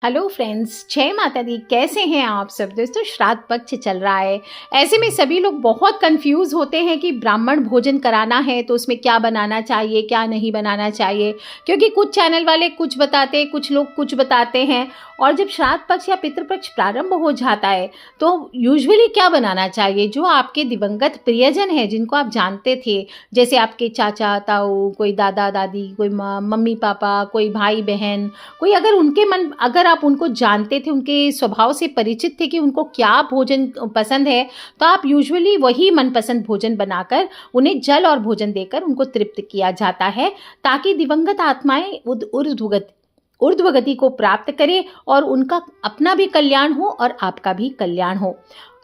Hello friends, जय माता दी। कैसे हैं आप सब? दोस्तों, श्राद्ध पक्ष चल रहा है। ऐसे में सभी लोग बहुत कंफ्यूज होते हैं कि ब्राह्मण भोजन कराना है तो उसमें क्या बनाना चाहिए, क्या नहीं बनाना चाहिए, क्योंकि कुछ चैनल वाले कुछ बताते हैं, कुछ लोग कुछ बताते हैं। और जब श्राद्ध पक्ष या पितृपक्ष प्रारंभ हो जाता है तो यूजुअली क्या बनाना चाहिए? जो आपके दिवंगत प्रियजन हैं, जिनको आप जानते थे, जैसे आपके चाचा ताऊ, कोई दादा दादी, कोई मम्मी पापा, कोई भाई बहन, कोई अगर आप उनको जानते थे, उनके स्वभाव से परिचित थे कि उनको क्या भोजन पसंद है, तो आप यूजुअली वही मनपसंद भोजन बनाकर उन्हें जल और भोजन देकर उनको तृप्त किया जाता है, ताकि दिवंगत आत्माएं ऊर्ध्वगति को प्राप्त करें और उनका अपना भी कल्याण हो और आपका भी कल्याण हो।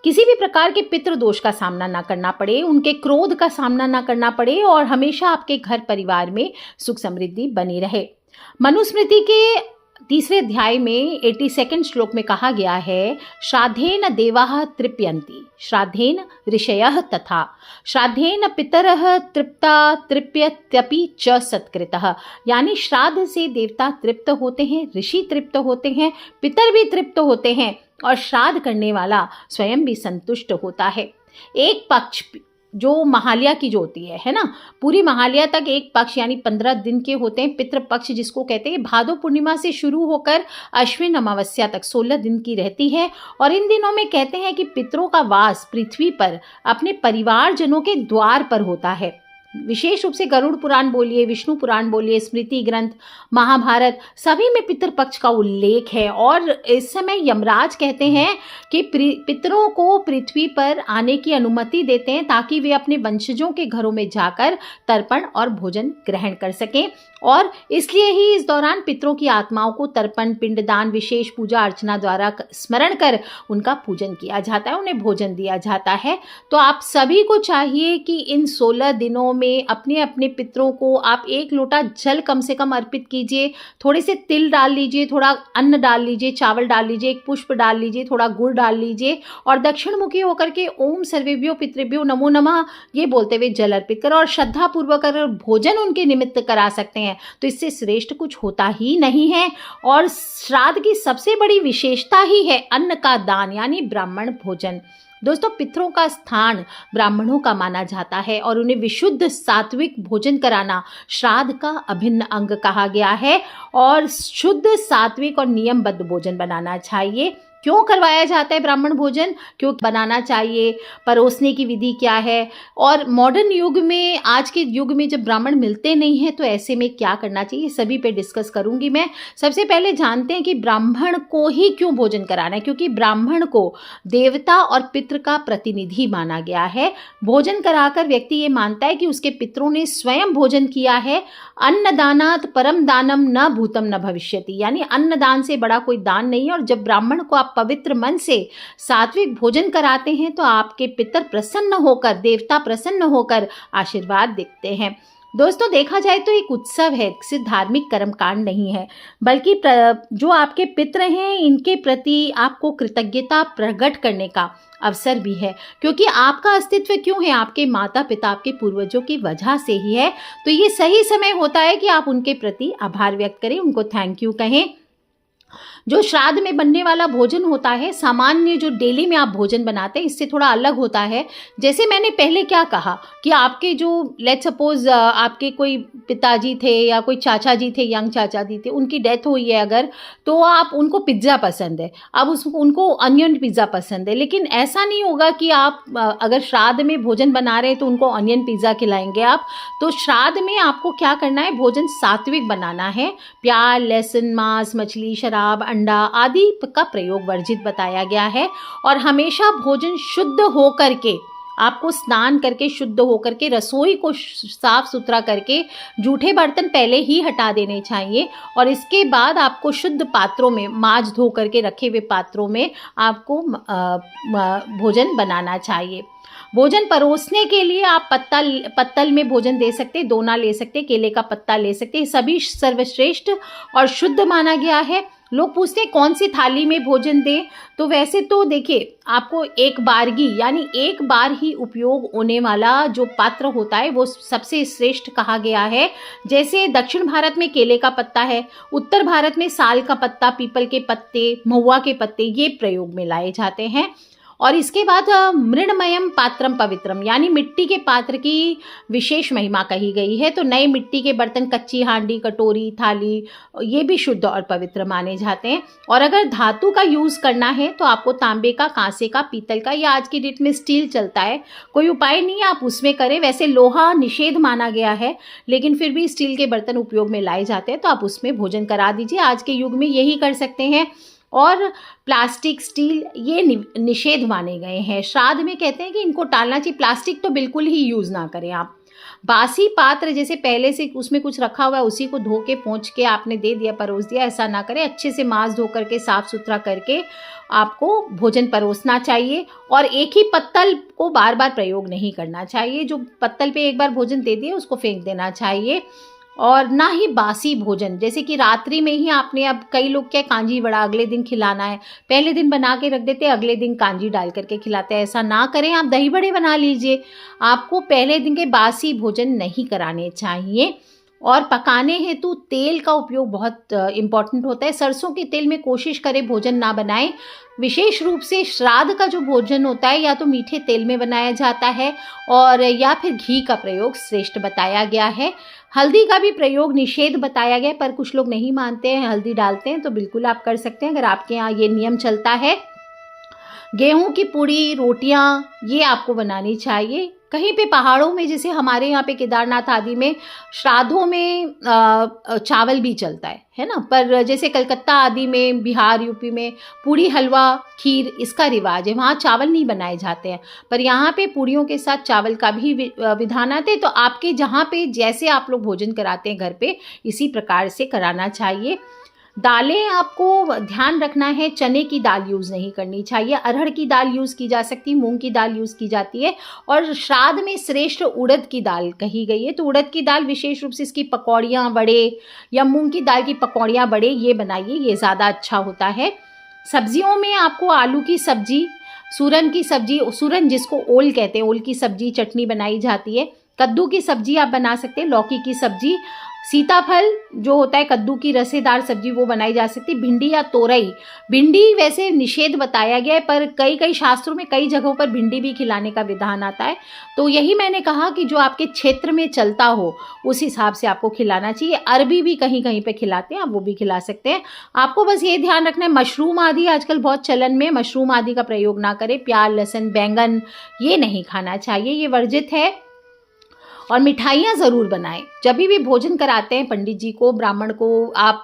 किसी भी प्रकार के पितृ दोष का सामना ना करना पड़े, उनके क्रोध का सामना ना करना पड़े और हमेशा आपके घर परिवार में सुख समृद्धि बनी रहे। मनुस्मृति के तीसरे अध्याय में 82वें श्लोक में कहा गया है, श्राद्धेन देवाः तृप्यन्ति, श्राद्धेन ऋषयः तथा, श्राद्धेन पितरः तृप्ता तृप्यत्यपि च सत्कृतः। यानी श्राद्ध से देवता तृप्त होते हैं, ऋषि तृप्त होते हैं, पितर भी तृप्त होते हैं और श्राद्ध करने वाला स्वयं भी संतुष्ट होता है। एक पक्ष जो महालया की जो होती है ना, पूरी महालया तक एक पक्ष यानी 15 दिन के होते हैं पितृ पक्ष, जिसको कहते हैं। भादो पूर्णिमा से शुरू होकर अश्विन अमावस्या तक 16 दिन की रहती है। और इन दिनों में कहते हैं कि पितरों का वास पृथ्वी पर अपने परिवारजनों के द्वार पर होता है। विशेष रूप से गरुड़ पुराण बोलिए, विष्णु पुराण बोलिए, स्मृति ग्रंथ, महाभारत, सभी में पितृपक्ष का उल्लेख है। और इस समय यमराज कहते हैं कि पितरों को पृथ्वी पर आने की अनुमति देते हैं, ताकि वे अपने वंशजों के घरों में जाकर तर्पण और भोजन ग्रहण कर सकें। और इसलिए ही इस दौरान पितरों की आत्माओं को तर्पण, पिंडदान, विशेष पूजा अर्चना द्वारा स्मरण कर उनका पूजन किया जाता है, उन्हें भोजन दिया जाता है। तो आप सभी को चाहिए कि इन 16 दिनों में अपने अपने पितरों को आप 1 लोटा जल कम से कम अर्पित कीजिए, थोड़े से तिल डाल लीजिए, थोड़ा अन्न डाल लीजिए, चावल डाल लीजिए, एक पुष्प डाल लीजिए, थोड़ा गुड़ डाल लीजिए और दक्षिण मुखी होकर के ओम सर्वेभ्यो पितृभ्यो नमो नमः ये बोलते हुए जल अर्पित करें और श्रद्धापूर्वक अगर भोजन उनके निमित्त करा सकते हैं तो इससे श्रेष्ठ कुछ होता ही नहीं है। और श्राद्ध की सबसे बड़ी विशेषता ही है अन्न का दान, यानी ब्राह्मण भोजन। दोस्तों, पितरों का स्थान ब्राह्मणों का माना जाता है और उन्हें विशुद्ध सात्विक भोजन कराना श्राद्ध का अभिन्न अंग कहा गया है। और शुद्ध सात्विक और नियमबद्ध भोजन बनाना चाहिए। क्यों करवाया जाता है ब्राह्मण भोजन, क्यों बनाना चाहिए, परोसने की विधि क्या है, और मॉडर्न युग में, आज के युग में जब ब्राह्मण मिलते नहीं हैं तो ऐसे में क्या करना चाहिए, सभी पे डिस्कस करूंगी मैं। सबसे पहले जानते हैं कि ब्राह्मण को ही क्यों भोजन कराना है। क्योंकि ब्राह्मण को देवता और पितृ का प्रतिनिधि माना गया है। भोजन कराकर व्यक्ति ये मानता है कि उसके पितरों ने स्वयं भोजन किया है। अन्नदानात् परम दानम न भूतम न भविष्यति, यानी अन्नदान से बड़ा कोई दान नहीं है। और जब ब्राह्मण को आप पवित्र मन से सात्विक भोजन कराते हैं तो आपके पितर प्रसन्न होकर, देवता प्रसन्न होकर आशीर्वाद देते हैं। दोस्तों, देखा जाए तो एक उत्सव है, सिर्फ धार्मिक कर्मकांड नहीं है, बल्कि जो आपके पितर हैं इनके प्रति आपको कृतज्ञता प्रकट करने का अवसर भी है। क्योंकि आपका अस्तित्व क्यों है, आपके माता पिता, आपके पूर्वजों की वजह से ही है। तो ये सही समय होता है कि आप उनके प्रति आभार व्यक्त करें, उनको थैंक यू कहें। जो श्राद्ध में बनने वाला भोजन होता है, सामान्य जो डेली में आप भोजन बनाते हैं, इससे थोड़ा अलग होता है। जैसे मैंने पहले क्या कहा कि आपके जो लेट्स सपोज आपके कोई पिताजी थे या कोई चाचा जी थे, यंग चाचा जी थे, उनकी डेथ हुई है अगर, तो आप उनको पिज्ज़ा पसंद है, अब उनको अनियन पिज़्ज़ा पसंद है। लेकिन ऐसा नहीं होगा कि आप अगर श्राद्ध में भोजन बना रहे हैं तो उनको अनियन पिज़्ज़ा खिलाएंगे आप। तो श्राद्ध में आपको क्या करना है, भोजन सात्विक बनाना है। प्याज, लहसुन, मांस, मछली, शराब, अंडा आदि का प्रयोग वर्जित बताया गया है। और हमेशा भोजन शुद्ध होकर के, आपको स्नान करके शुद्ध होकर के, रसोई को साफ सुथरा करके, जूठे बर्तन पहले ही हटा देने चाहिए। और इसके बाद आपको शुद्ध पात्रों में, माज धो करके रखे हुए पात्रों में आपको भोजन बनाना चाहिए। भोजन परोसने के लिए आप पत्तल में भोजन दे सकते हैं, दोना ले सकते हैं, केले का पत्ता ले सकते हैं, सभी सर्वश्रेष्ठ और शुद्ध माना गया है। लोग पूछते हैं कौन सी थाली में भोजन दें, तो वैसे तो देखिए आपको एक बारगी यानी एक बार ही उपयोग होने वाला जो पात्र होता है वो सबसे श्रेष्ठ कहा गया है। जैसे दक्षिण भारत में केले का पत्ता है, उत्तर भारत में साल का पत्ता, पीपल के पत्ते, महुआ के पत्ते ये प्रयोग में लाए जाते हैं। और इसके बाद मृणमयम पात्रम पवित्रम यानी मिट्टी के पात्र की विशेष महिमा कही गई है। तो नए मिट्टी के बर्तन, कच्ची हांडी, कटोरी, थाली ये भी शुद्ध और पवित्र माने जाते हैं। और अगर धातु का यूज़ करना है तो आपको तांबे का, कांसे का, पीतल का या आज की डेट में स्टील चलता है, कोई उपाय नहीं है, आप उसमें करें। वैसे लोहा निषेध माना गया है लेकिन फिर भी स्टील के बर्तन उपयोग में लाए जाते हैं तो आप उसमें भोजन करा दीजिए। आज के युग में यही कर सकते हैं। और प्लास्टिक, स्टील ये निषेध माने गए हैं। श्राद्ध में कहते हैं कि इनको टालना चाहिए। प्लास्टिक तो बिल्कुल ही यूज़ ना करें आप। बासी पात्र जैसे पहले से उसमें कुछ रखा हुआ है उसी को धो के पोंछ के आपने दे दिया, परोस दिया, ऐसा ना करें। अच्छे से मांस धो करके साफ सुथरा करके आपको भोजन परोसना चाहिए। और एक ही पत्तल को बार बार प्रयोग नहीं करना चाहिए। जो पत्तल पे एक बार भोजन दे दिया उसको फेंक देना चाहिए। और ना ही बासी भोजन, जैसे कि रात्रि में ही आपने, अब कई लोग क्या कांजी बड़ा अगले दिन खिलाना है, पहले दिन बना के रख देते हैं, अगले दिन कांजी डाल करके खिलाते हैं। ऐसा ना करें, आप दही बड़े बना लीजिए। आपको पहले दिन के बासी भोजन नहीं कराने चाहिए। और पकाने हेतु तेल का उपयोग बहुत इम्पॉर्टेंट होता है। सरसों के तेल में कोशिश करें भोजन ना बनाएं। विशेष रूप से श्राद्ध का जो भोजन होता है या तो मीठे तेल में बनाया जाता है और या फिर घी का प्रयोग श्रेष्ठ बताया गया है। हल्दी का भी प्रयोग निषेध बताया गया है, पर कुछ लोग नहीं मानते हैं, हल्दी डालते हैं, तो बिल्कुल आप कर सकते हैं अगर आपके यहाँ ये नियम चलता है। गेहूं की पूड़ी, रोटियां ये आपको बनानी चाहिए। कहीं पे पहाड़ों में, जैसे हमारे यहाँ पे केदारनाथ आदि में श्राद्धों में चावल भी चलता है ना, पर जैसे कलकत्ता आदि में, बिहार, यूपी में पूड़ी, हलवा, खीर इसका रिवाज है, वहाँ चावल नहीं बनाए जाते हैं। पर यहाँ पे पूड़ियों के साथ चावल का भी विधान आते हैं। तो आपके जहाँ पे जैसे आप लोग भोजन कराते हैं घर पे, इसी प्रकार से कराना चाहिए। दालें आपको ध्यान रखना है, चने की दाल यूज़ नहीं करनी चाहिए। अरहर की दाल यूज़ की जा सकती है, मूंग की दाल यूज़ की जाती है। और श्राद्ध में श्रेष्ठ उड़द की दाल कही गई है। तो उड़द की दाल विशेष रूप से इसकी पकौड़ियाँ, बड़े, या मूंग की दाल की पकौड़ियाँ, बड़े ये बनाइए, ये ज़्यादा अच्छा होता है। सब्जियों में आपको आलू की सब्जी, सूरन की सब्जी, सूरन जिसको ओल कहते हैं, ओल की सब्जी, चटनी बनाई जाती है। कद्दू की सब्जी आप बना सकते हैं, लौकी की सब्जी, सीताफल जो होता है कद्दू की रसेदार सब्जी वो बनाई जा सकती है। भिंडी या तोरई, भिंडी वैसे निषेध बताया गया है पर कई शास्त्रों में कई जगहों पर भिंडी भी खिलाने का विधान आता है। तो यही मैंने कहा कि जो आपके क्षेत्र में चलता हो उस हिसाब से आपको खिलाना चाहिए। अरबी भी कहीं कहीं पे खिलाते हैं, आप वो भी खिला सकते हैं। आपको बस ये ध्यान रखना है, मशरूम आदि आजकल बहुत चलन में, मशरूम आदि का प्रयोग ना करें। प्याज, लहसुन, बैंगन ये नहीं खाना चाहिए, ये वर्जित है। और मिठाइयाँ ज़रूर बनाएं। जब भी भोजन कराते हैं पंडित जी को, ब्राह्मण को, आप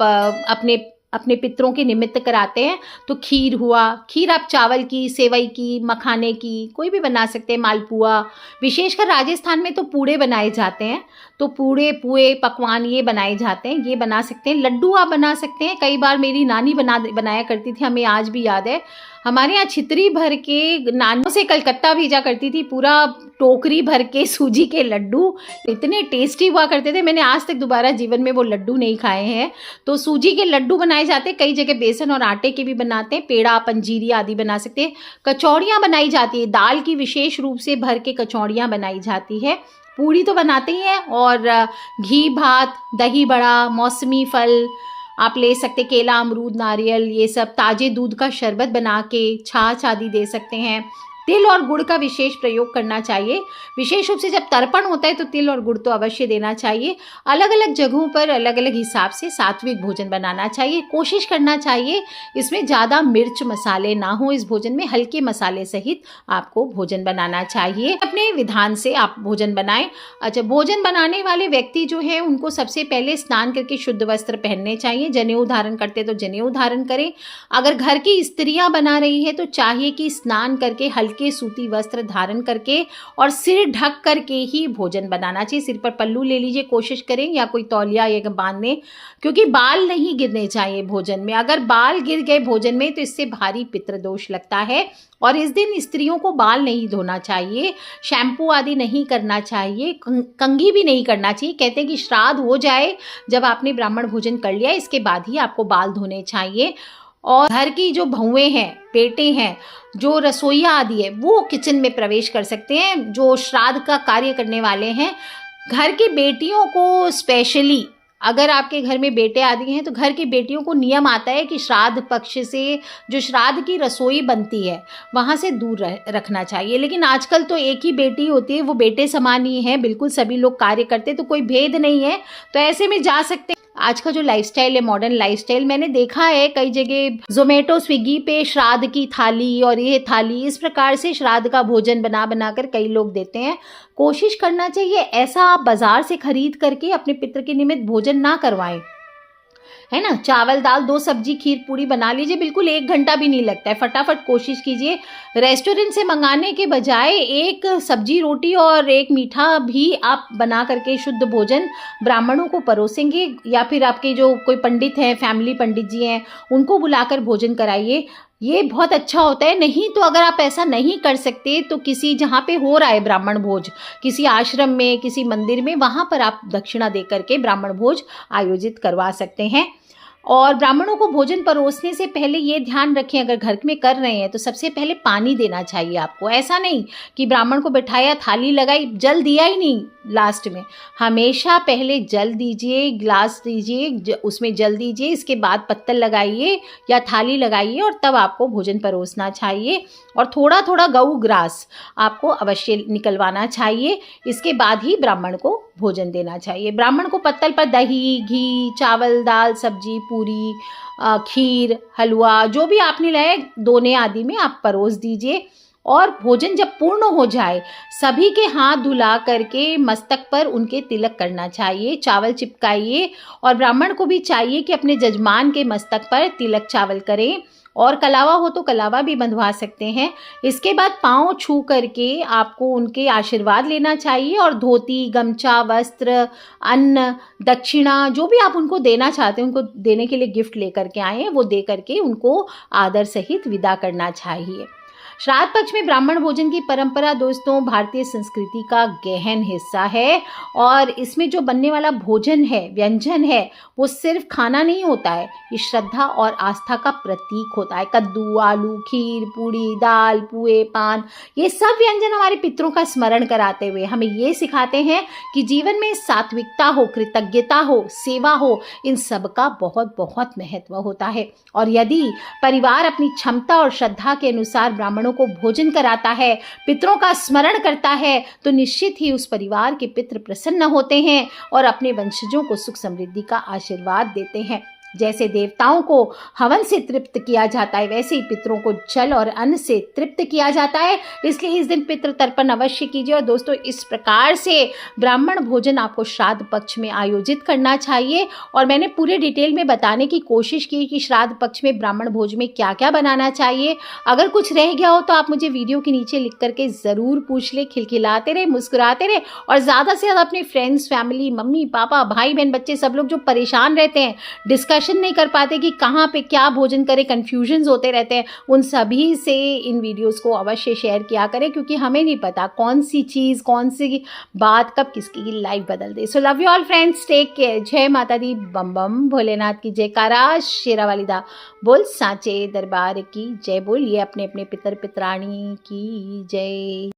अपने पितरों के निमित्त कराते हैं तो खीर हुआ, खीर आप चावल की, सेवई की, मखाने की कोई भी बना सकते हैं, मालपुआ। विशेषकर राजस्थान में तो पूड़े बनाए जाते हैं, तो पूड़े, पुए, पकवान ये बनाए जाते हैं, ये बना सकते हैं। लड्डू आप बना सकते हैं। कई बार मेरी नानी बनाया करती थी, हमें आज भी याद है। हमारे यहाँ छितरी भर के नानों से कलकत्ता भेजा करती थी, पूरा टोकरी भर के सूजी के लड्डू, इतने टेस्टी हुआ करते थे। मैंने आज तक दोबारा जीवन में वो लड्डू नहीं खाए हैं। तो सूजी के लड्डू बनाए जाते हैं, कई जगह बेसन और आटे के भी बनाते हैं। पेड़ा, पंजीरी आदि बना सकते हैं। कचौड़ियाँ बनाई जाती है, दाल की विशेष रूप से भर के कचौड़ियाँ बनाई जाती है। पूड़ी तो बनाते ही हैं। और घी भात, दही बड़ा, मौसमी फल आप ले सकते, केला, अमरूद, नारियल, ये सब। ताजे दूध का शरबत बना के छाछ आदि दे सकते हैं। तिल और गुड़ का विशेष प्रयोग करना चाहिए। विशेष रूप से जब तर्पण होता है तो तिल और गुड़ तो अवश्य देना चाहिए। अलग अलग जगहों पर अलग अलग हिसाब से सात्विक भोजन बनाना चाहिए। कोशिश करना चाहिए इसमें ज़्यादा मिर्च मसाले ना हो, इस भोजन में हल्के मसाले सहित आपको भोजन बनाना चाहिए। अपने विधान से आप भोजन बनाएं। अच्छा, भोजन बनाने वाले व्यक्ति जो है उनको सबसे पहले स्नान करके शुद्ध वस्त्र पहनने चाहिए। जनेऊ धारण करते तो जनेऊ धारण करें। अगर घर की स्त्रियां बना रही है तो चाहिए कि स्नान करके हल्के हल्के सूती वस्त्र धारण करके और सिर ढक करके ही भोजन बनाना चाहिए। सिर पर पल्लू ले लीजिए, कोशिश करें, या कोई तौलिया या बांध लें, क्योंकि बाल नहीं गिरने चाहिए भोजन में। अगर बाल गिर गए भोजन में तो इससे भारी पितृदोष लगता है। और इस दिन स्त्रियों को बाल नहीं धोना चाहिए, शैम्पू आदि नहीं करना चाहिए, कंघी भी नहीं करना चाहिए। कहते हैं कि श्राद्ध हो जाए जब आपने ब्राह्मण भोजन कर लिया, इसके बाद ही आपको बाल धोने चाहिए। और घर की जो बहुएं हैं, बेटे हैं, जो रसोइया आदि है, वो किचन में प्रवेश कर सकते हैं। जो श्राद्ध का कार्य करने वाले हैं, घर की बेटियों को स्पेशली, अगर आपके घर में बेटे आदि हैं तो घर की बेटियों को नियम आता है कि श्राद्ध पक्ष से जो श्राद्ध की रसोई बनती है वहाँ से दूर रखना चाहिए। लेकिन आजकल तो एक ही बेटी होती है, वो बेटे समान ही है, बिल्कुल सभी लोग कार्य करते, तो कोई भेद नहीं है, तो ऐसे में जा सकते हैं। आज का जो लाइफस्टाइल है, मॉडर्न लाइफस्टाइल, मैंने देखा है कई जगह जोमेटो स्विगी पे श्राद्ध की थाली और ये थाली, इस प्रकार से श्राद्ध का भोजन बना बना कर कई लोग देते हैं। कोशिश करना चाहिए ऐसा आप बाजार से खरीद करके अपने पितृ के निमित्त भोजन ना करवाएं, है ना। चावल दाल 2 सब्जी खीर पूरी बना लीजिए, बिल्कुल 1 घंटा भी नहीं लगता है। फटाफट कोशिश कीजिए, रेस्टोरेंट से मंगाने के बजाय 1 सब्जी रोटी और 1 मीठा भी आप बना करके शुद्ध भोजन ब्राह्मणों को परोसेंगे, या फिर आपके जो कोई पंडित हैं, फैमिली पंडित जी हैं, उनको बुलाकर भोजन कराइए। ये बहुत अच्छा होता है। नहीं तो अगर आप ऐसा नहीं कर सकते तो किसी, जहाँ पे हो रहा है ब्राह्मण भोज, किसी आश्रम में, किसी मंदिर में, वहाँ पर आप दक्षिणा दे करके ब्राह्मण भोज आयोजित करवा सकते हैं। और ब्राह्मणों को भोजन परोसने से पहले ये ध्यान रखें, अगर घर में कर रहे हैं तो सबसे पहले पानी देना चाहिए आपको। ऐसा नहीं कि ब्राह्मण को बैठाया, थाली लगाई, जल दिया ही नहीं लास्ट में। हमेशा पहले जल दीजिए, गिलास दीजिए, उसमें जल दीजिए, इसके बाद पत्तल लगाइए या थाली लगाइए और तब आपको भोजन परोसना चाहिए। और थोड़ा थोड़ा गऊ ग्रास आपको अवश्य निकलवाना चाहिए, इसके बाद ही ब्राह्मण को भोजन देना चाहिए। ब्राह्मण को पत्तल पर दही, घी, चावल, दाल, सब्जी, पूरी, खीर, हलवा, जो भी आपने लाए दोने आदि में आप परोस दीजिए। और भोजन जब पूर्ण हो जाए, सभी के हाथ धुला करके मस्तक पर उनके तिलक करना चाहिए, चावल चिपकाइए। और ब्राह्मण को भी चाहिए कि अपने जजमान के मस्तक पर तिलक चावल करें, और कलावा हो तो कलावा भी बंधवा सकते हैं। इसके बाद पाँव छू करके आपको उनके आशीर्वाद लेना चाहिए, और धोती, गमछा, वस्त्र, अन्न, दक्षिणा, जो भी आप उनको देना चाहते हैं, उनको देने के लिए गिफ्ट लेकर के आए हैं, वो दे करके उनको आदर सहित विदा करना चाहिए। श्राद्ध पक्ष में ब्राह्मण भोजन की परंपरा दोस्तों भारतीय संस्कृति का गहन हिस्सा है। और इसमें जो बनने वाला भोजन है, व्यंजन है, वो सिर्फ खाना नहीं होता है, ये श्रद्धा और आस्था का प्रतीक होता है। कद्दू, आलू, खीर, पूड़ी, दाल, पुए, पान, ये सब व्यंजन हमारे पितरों का स्मरण कराते हुए हमें ये सिखाते हैं कि जीवन में सात्विकता हो, कृतज्ञता हो, सेवा हो, इन सब का बहुत बहुत महत्व होता है। और यदि परिवार अपनी क्षमता और श्रद्धा के अनुसार ब्राह्मणों को भोजन कराता है, पितरों का स्मरण करता है, तो निश्चित ही उस परिवार के पितृ प्रसन्न होते हैं और अपने वंशजों को सुख समृद्धि का आशीर्वाद देते हैं। जैसे देवताओं को हवन से तृप्त किया जाता है, वैसे ही पितरों को जल और अन्न से तृप्त किया जाता है। इसलिए इस दिन पितृ तर्पण अवश्य कीजिए। और दोस्तों, इस प्रकार से ब्राह्मण भोजन आपको श्राद्ध पक्ष में आयोजित करना चाहिए। और मैंने पूरे डिटेल में बताने की कोशिश की कि श्राद्ध पक्ष में ब्राह्मण भोज में क्या क्या बनाना चाहिए। अगर कुछ रह गया हो तो आप मुझे वीडियो के नीचे लिख करके ज़रूर पूछ ले। खिलखिलाते रहे, मुस्कुराते रहे, और ज़्यादा से ज़्यादा अपने फ्रेंड्स, फैमिली, मम्मी पापा, भाई बहन, बच्चे, सब लोग जो परेशान रहते हैं, डिस्कशन नहीं कर पाते कि कहाँ पे क्या भोजन करें, कंफ्यूजन्स होते रहते हैं, उन सभी से इन वीडियोस को अवश्य शेयर किया करें, क्योंकि हमें नहीं पता कौन सी चीज़, कौन सी बात कब किसकी लाइफ बदल दे। So love you all friends, take care. जय माता दी, बम बम भोलेनाथ की जयकारा, शेरा वाली दा बोल, सांचे दरबार की जय बोल। ये अपने अपने पितर पितरानी की जय।